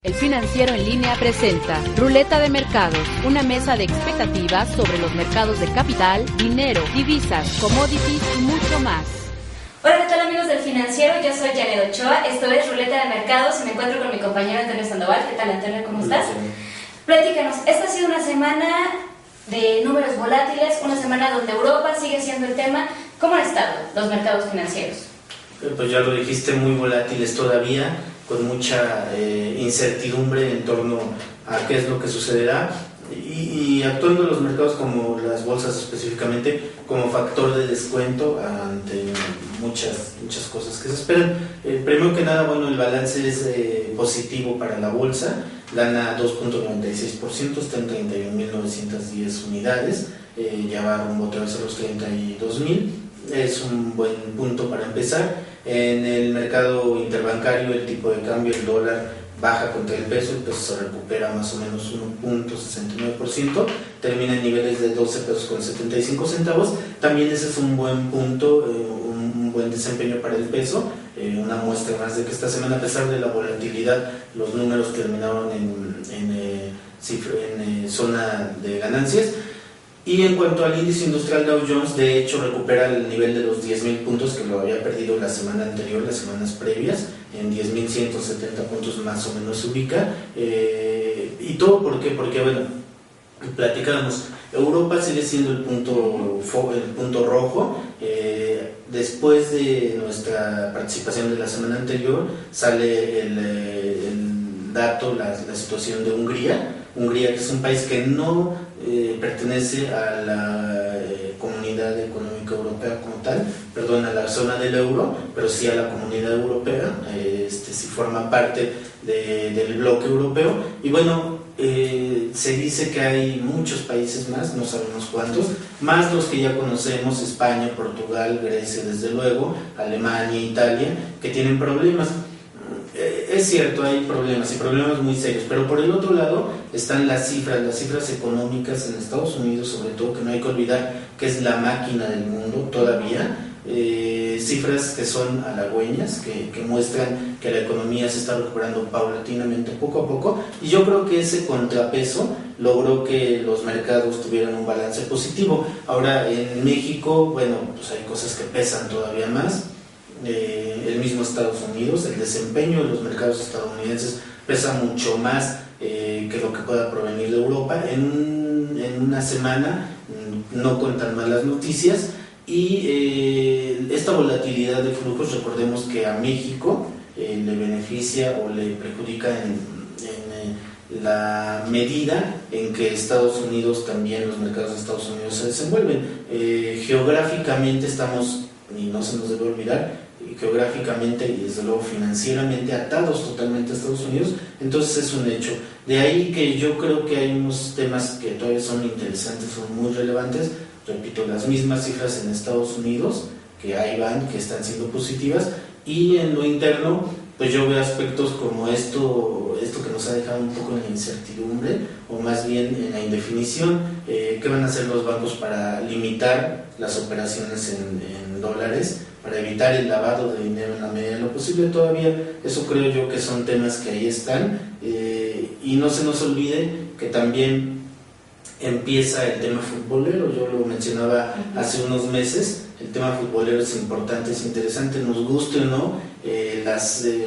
El Financiero en Línea presenta Ruleta de Mercados, una mesa de expectativas sobre los mercados de capital, dinero, divisas, commodities y mucho más. Hola, ¿qué tal amigos del Financiero? Yo soy Janet Ochoa, esto es Ruleta de Mercados y me encuentro con mi compañero Antonio Sandoval. ¿Qué tal, Antonio? ¿Cómo estás? Platícanos, esta ha sido una semana de números volátiles, una semana donde Europa sigue siendo el tema. ¿Cómo han estado los mercados financieros? Pues ya lo dijiste, muy volátiles todavía, con mucha incertidumbre en torno a qué es lo que sucederá y actuando los mercados como las bolsas específicamente como factor de descuento ante muchas cosas que se esperan. Primero que nada, bueno, el balance es positivo para la bolsa, gana 2.96%, está en 31.910 unidades, ya va rumbo otra vez a los 32.000, es un buen punto para empezar. En el mercado interbancario el tipo de cambio, el dólar baja contra el peso se recupera más o menos 1.69%, termina en niveles de 12 pesos con 75 centavos, también ese es un buen punto, un buen desempeño para el peso, una muestra más de que esta semana, a pesar de la volatilidad, los números terminaron en zona de ganancias. Y en cuanto al índice industrial Dow Jones, de hecho recupera el nivel de los 10.000 puntos que lo había perdido la semana anterior, las semanas previas, en 10.170 puntos más o menos se ubica. ¿Y todo por qué? Porque, bueno, platicábamos, Europa sigue siendo el punto rojo. Después de nuestra participación de la semana anterior, sale el dato, la situación de Hungría, que es un país que no pertenece a la Comunidad Económica Europea como tal, perdón, a la zona del euro, pero sí a la Comunidad Europea, sí forma parte del bloque europeo, y bueno, se dice que hay muchos países más, no sabemos cuántos, más los que ya conocemos, España, Portugal, Grecia desde luego, Alemania, Italia, que tienen problemas. Es cierto, hay problemas y problemas muy serios, pero por el otro lado están las cifras económicas en Estados Unidos, sobre todo, que no hay que olvidar que es la máquina del mundo todavía, cifras que son halagüeñas, que muestran que la economía se está recuperando paulatinamente, poco a poco, y yo creo que ese contrapeso logró que los mercados tuvieran un balance positivo. Ahora, en México, bueno, pues hay cosas que pesan todavía más. El mismo Estados Unidos, el desempeño de los mercados estadounidenses pesa mucho más que lo que pueda provenir de Europa. En una semana no cuentan malas noticias y esta volatilidad de flujos, recordemos que a México le beneficia o le perjudica en la medida en que Estados Unidos, también los mercados de Estados Unidos se desenvuelven. Geográficamente estamos, y no se nos debe olvidar, geográficamente y desde luego financieramente atados totalmente a Estados Unidos, entonces es un hecho. De ahí que yo creo que hay unos temas que todavía son interesantes, son muy relevantes. Repito, las mismas cifras en Estados Unidos, que ahí van, que están siendo positivas, y en lo interno, pues yo veo aspectos como esto que nos ha dejado un poco en la incertidumbre, o más bien en la indefinición. ¿Qué van a hacer los bancos para limitar las operaciones en dólares, para evitar el lavado de dinero en la medida de lo posible? Todavía eso creo yo que son temas que ahí están, y no se nos olvide que también empieza el tema futbolero. Yo lo mencionaba hace unos meses, el tema futbolero es importante, es interesante, nos guste o no.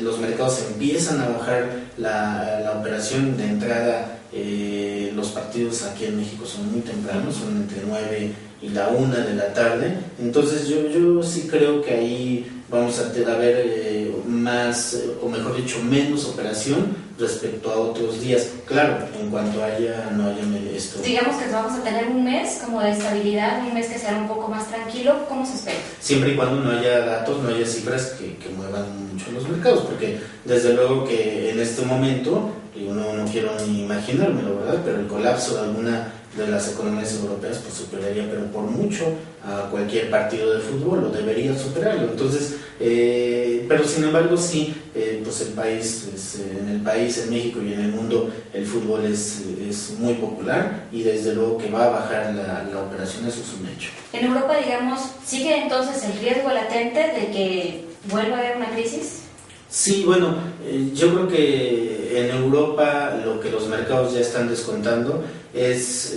Los mercados empiezan a bajar la operación de entrada. Los partidos aquí en México son muy tempranos, son entre 9 y la 1 de la tarde, entonces yo sí creo que ahí vamos a ver más, o mejor dicho, menos operación respecto a otros días. Claro, en cuanto no haya esto. Digamos que vamos a tener un mes como de estabilidad, un mes que será un poco más tranquilo. ¿Cómo se espera? Siempre y cuando no haya datos, no haya cifras que muevan mucho los mercados, porque desde luego que en este momento, no quiero ni imaginármelo, ¿verdad?, pero el colapso de alguna de las economías europeas pues superaría, pero por mucho, a cualquier partido de fútbol, o debería superarlo. Entonces, pero sin embargo sí, pues en México y en el mundo, el fútbol es muy popular, y desde luego que va a bajar la operación, eso es un hecho. En Europa, digamos, ¿sigue entonces el riesgo latente de que vuelva a haber una crisis? Sí, bueno, yo creo que en Europa lo que los mercados ya están descontando es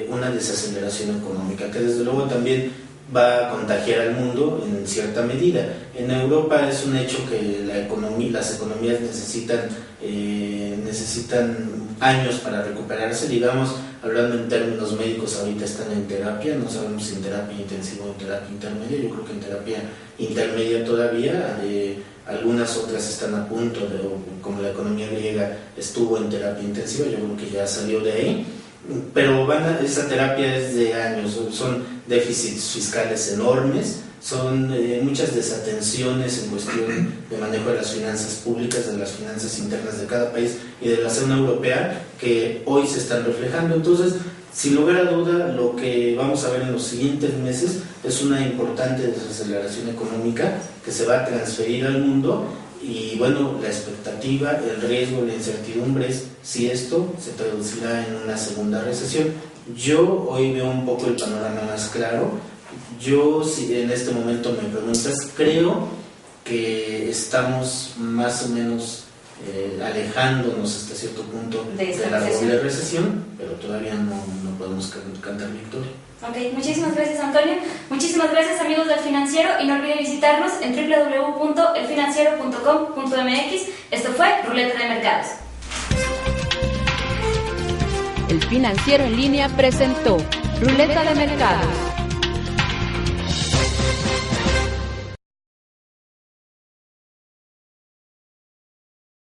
una desaceleración económica, que desde luego también va a contagiar al mundo en cierta medida. En Europa es un hecho que las economías necesitan años para recuperarse, digamos, hablando en términos médicos, ahorita están en terapia, no sabemos si en terapia intensiva o en terapia intermedia, yo creo que en terapia intermedia todavía, algunas otras están a punto, como la economía griega estuvo en terapia intensiva, yo creo que ya salió de ahí, pero esa terapia es de años, son déficits fiscales enormes, son muchas desatenciones en cuestión de manejo de las finanzas públicas, de las finanzas internas de cada país y de la zona europea, que hoy se están reflejando. Entonces, sin lugar a duda, lo que vamos a ver en los siguientes meses es una importante desaceleración económica que se va a transferir al mundo. Y bueno, la expectativa, el riesgo, la incertidumbre es si esto se traducirá en una segunda recesión. Yo hoy veo un poco el panorama más claro. Yo, si en este momento me preguntas, creo que estamos más o menos alejándonos hasta cierto punto de la doble recesión, pero todavía no podemos cantar victoria. Ok, muchísimas gracias, Antonio. Muchísimas gracias, amigos del Financiero, y no olviden visitarnos en www.elfinanciero.com.mx. Esto fue Ruleta de Mercados. El Financiero en línea presentó Ruleta de Mercados.